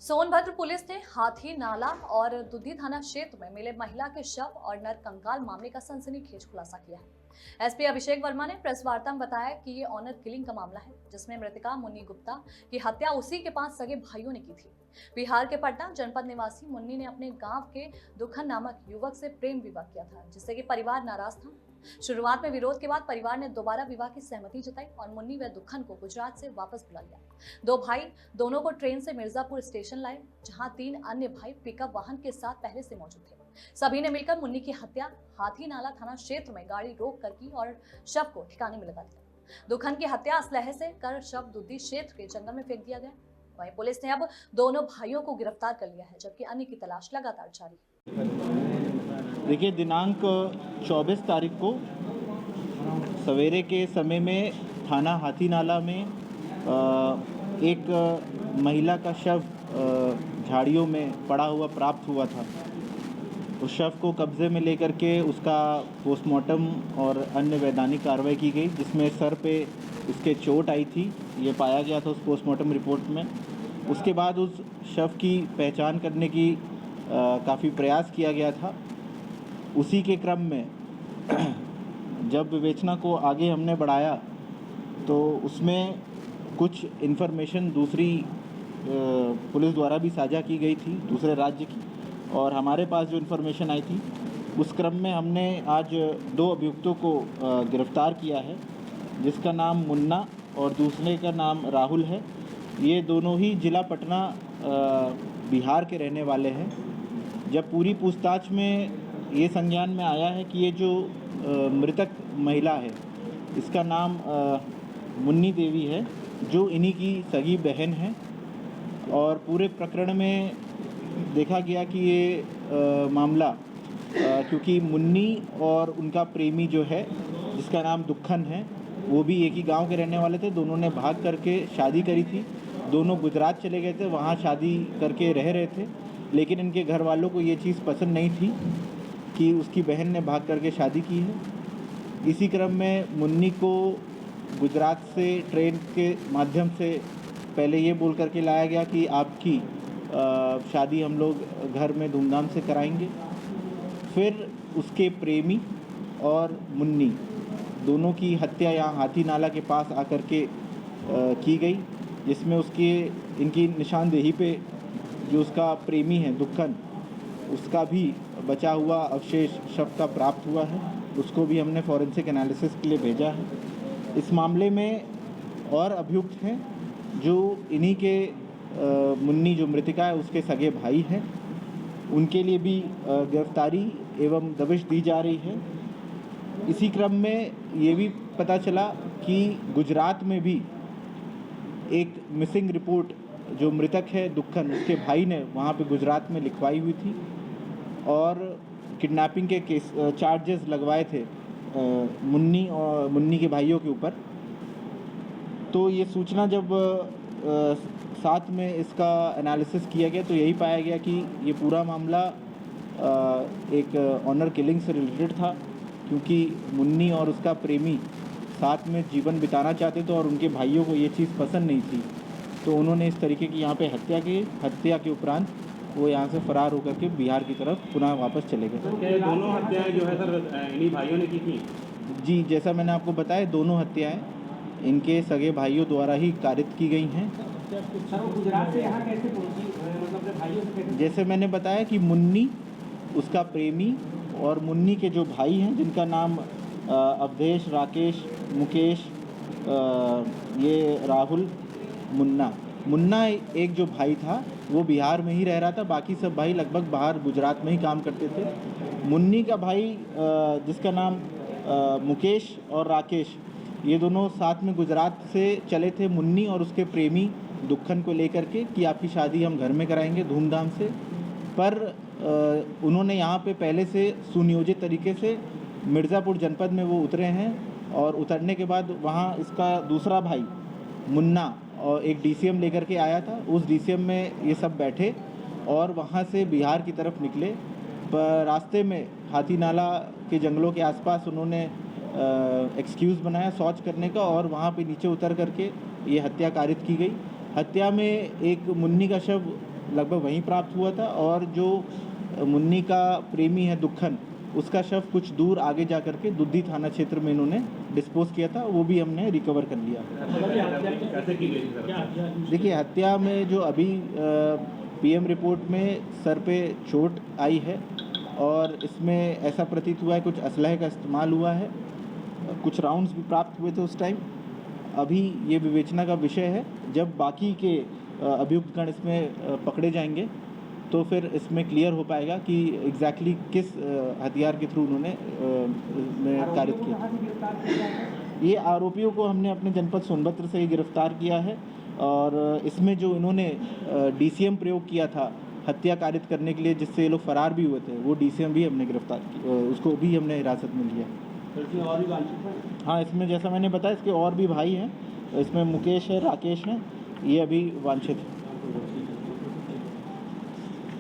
Sonbhadra police ने हाथी नाला और दुधी थाना क्षेत्र में मिले महिला के शव और नरकंकाल मामले का सनसनीखेज खुलासा किया है। एसपी अभिषेक वर्मा ने प्रेस वार्ता में बताया कि ये ऑनर किलिंग का मामला है, जिसमें मृतका मुन्नी गुप्ता की हत्या उसी के 5 सगे भाइयों ने की थी। बिहार के पटना जनपद निवासी मुन्नी ने अपने गांव के दुखन नामक युवक से प्रेम विवाह किया था, जिससे कि परिवार नाराज था। शुरुआत में विरोध के बाद परिवार ने दोबारा विवाह की सहमति जताई और मुन्नी व दुखन को गुजरात से वापस बुला लिया। दो भाई दोनों को ट्रेन से मिर्जापुर स्टेशन लाए, जहां 3 अन्य भाई पिकअप वाहन के साथ पहले से मौजूद थे। सभी ने मिलकर मुन्नी की हत्या हाथी नाला थाना क्षेत्र में गाड़ी रोक कर की और शव को ठिकाने में लगा दिया। दुखन की हत्या असलहे से कर शव दुद्दी क्षेत्र के जंगल में फेंक दिया गया। वहीं पुलिस ने अब दोनों भाइयों को गिरफ्तार कर लिया है, जबकि अन्य की तलाश लगातार जारी है। देखिए, दिनांक 24 तारीख को सवेरे के समय में थाना हाथी नाला में एक महिला का शव झाड़ियों में पड़ा हुआ प्राप्त हुआ था। उस शव को कब्जे में लेकर के उसका पोस्टमार्टम और अन्य वैधानिक कार्रवाई की गई, जिसमें सर पे उसके चोट आई थी, ये पाया गया था उस पोस्टमार्टम रिपोर्ट में। उसके बाद उस शव की पहचान करने की काफ़ी प्रयास किया गया था। उसी के क्रम में जब विवेचना को आगे हमने बढ़ाया तो उसमें कुछ इन्फॉर्मेशन दूसरी पुलिस द्वारा भी साझा की गई थी, दूसरे राज्य की, और हमारे पास जो इन्फॉर्मेशन आई थी उस क्रम में हमने आज 2 अभियुक्तों को गिरफ्तार किया है, जिसका नाम मुन्ना और दूसरे का नाम राहुल है। ये दोनों ही जिला पटना बिहार के रहने वाले हैं। जब पूरी पूछताछ में ये संज्ञान में आया है कि ये जो मृतक महिला है, इसका नाम मुन्नी देवी है, जो इन्हीं की सगी बहन है, और पूरे प्रकरण में देखा गया कि ये मामला क्योंकि मुन्नी और उनका प्रेमी जो है, जिसका नाम दुखन है, वो भी एक ही गांव के रहने वाले थे। दोनों ने भाग करके शादी करी थी। दोनों गुजरात चले गए थे, वहाँ शादी करके रह रहे थे, लेकिन इनके घर वालों को ये चीज़ पसंद नहीं थी कि उसकी बहन ने भाग करके शादी की है। इसी क्रम में मुन्नी को गुजरात से ट्रेन के माध्यम से पहले ये बोल करके लाया गया कि आपकी शादी हम लोग घर में धूमधाम से कराएंगे। फिर उसके प्रेमी और मुन्नी दोनों की हत्या यहाँ हाथी नाला के पास आकर के की गई, जिसमें इनकी निशानदेही पे जो उसका प्रेमी है दुखन, उसका भी बचा हुआ अवशेष शव का प्राप्त हुआ है। उसको भी हमने फॉरेंसिक एनालिसिस के लिए भेजा है। इस मामले में और अभियुक्त हैं जो इन्हीं के मुन्नी जो मृतिका है उसके सगे भाई हैं, उनके लिए भी गिरफ्तारी एवं दबिश दी जा रही है। इसी क्रम में ये भी पता चला कि गुजरात में भी एक मिसिंग रिपोर्ट जो मृतक है दुखन, उसके भाई ने वहाँ पे गुजरात में लिखवाई हुई थी और किडनैपिंग के केस चार्जेस लगवाए थे मुन्नी के भाइयों के ऊपर। तो ये सूचना जब साथ में इसका एनालिसिस किया गया तो यही पाया गया कि ये पूरा मामला एक ऑनर किलिंग से रिलेटेड था, क्योंकि मुन्नी और उसका प्रेमी साथ में जीवन बिताना चाहते थे और उनके भाइयों को ये चीज़ पसंद नहीं थी। तो उन्होंने इस तरीके की यहाँ पे हत्या के उपरांत वो यहाँ से फरार होकर के बिहार की तरफ पुनः वापस चले गए। तो दोनों हत्याएं जो है सर इन्हीं भाइयों ने की थी? जी, जैसा मैंने आपको बताया, दोनों हत्याएं इनके सगे भाइयों द्वारा ही कारित की गई हैं। सर वो गुजरात से यहाँ कैसे पहुँची, मतलब अपने भाइयों से कैसे? जैसे मैंने बताया कि मुन्नी, उसका प्रेमी और मुन्नी के जो भाई हैं, जिनका नाम अवधेश, राकेश, मुकेश, ये राहुल, मुन्ना एक जो भाई था वो बिहार में ही रह रहा था, बाकी सब भाई लगभग बाहर गुजरात में ही काम करते थे। मुन्नी का भाई जिसका नाम मुकेश और राकेश, ये दोनों साथ में गुजरात से चले थे मुन्नी और उसके प्रेमी दुखन को लेकर के कि आपकी शादी हम घर में कराएंगे धूमधाम से। पर उन्होंने यहाँ पे पहले से सुनियोजित तरीके से मिर्ज़ापुर जनपद में वो उतरे हैं, और उतरने के बाद वहाँ इसका दूसरा भाई मुन्ना और एक डीसीएम लेकर के आया था। उस डीसीएम में ये सब बैठे और वहाँ से बिहार की तरफ निकले। पर रास्ते में हाथी नाला के जंगलों के आसपास उन्होंने एक्सक्यूज़ बनाया शौच करने का, और वहाँ पे नीचे उतर करके ये हत्या कारित की गई। हत्या में एक मुन्नी का शव लगभग वहीं प्राप्त हुआ था, और जो मुन्नी का प्रेमी है दुक्खन, उसका शव कुछ दूर आगे जा कर के दुद्धी थाना क्षेत्र में इन्होंने डिस्पोज किया था, वो भी हमने रिकवर कर लिया। कैसे की गई थी? देखिए, हत्या में जो अभी पीएम रिपोर्ट में सर पे चोट आई है, और इसमें ऐसा प्रतीत हुआ है कुछ असलहे का इस्तेमाल हुआ है, कुछ राउंड्स भी प्राप्त हुए थे उस टाइम। अभी ये विवेचना का विषय है, जब बाकी के अभियुक्तगण इसमें पकड़े जाएंगे तो फिर इसमें क्लियर हो पाएगा कि एग्जैक्टली किस हथियार के थ्रू उन्होंने कारित किया। ये आरोपियों को हमने अपने जनपद सोनभद्र से ही गिरफ्तार किया है, और इसमें जो इन्होंने डीसीएम प्रयोग किया था हत्या कारित करने के लिए, जिससे ये लोग फरार भी हुए थे, वो डीसीएम भी हमने गिरफ्तार किया, उसको भी हमने हिरासत में लिया। तो इसमें और भी वांछित हैं? हाँ, इसमें जैसा मैंने बताया, इसके और भी भाई हैं, इसमें मुकेश है, राकेश हैं, ये अभी वांछित है।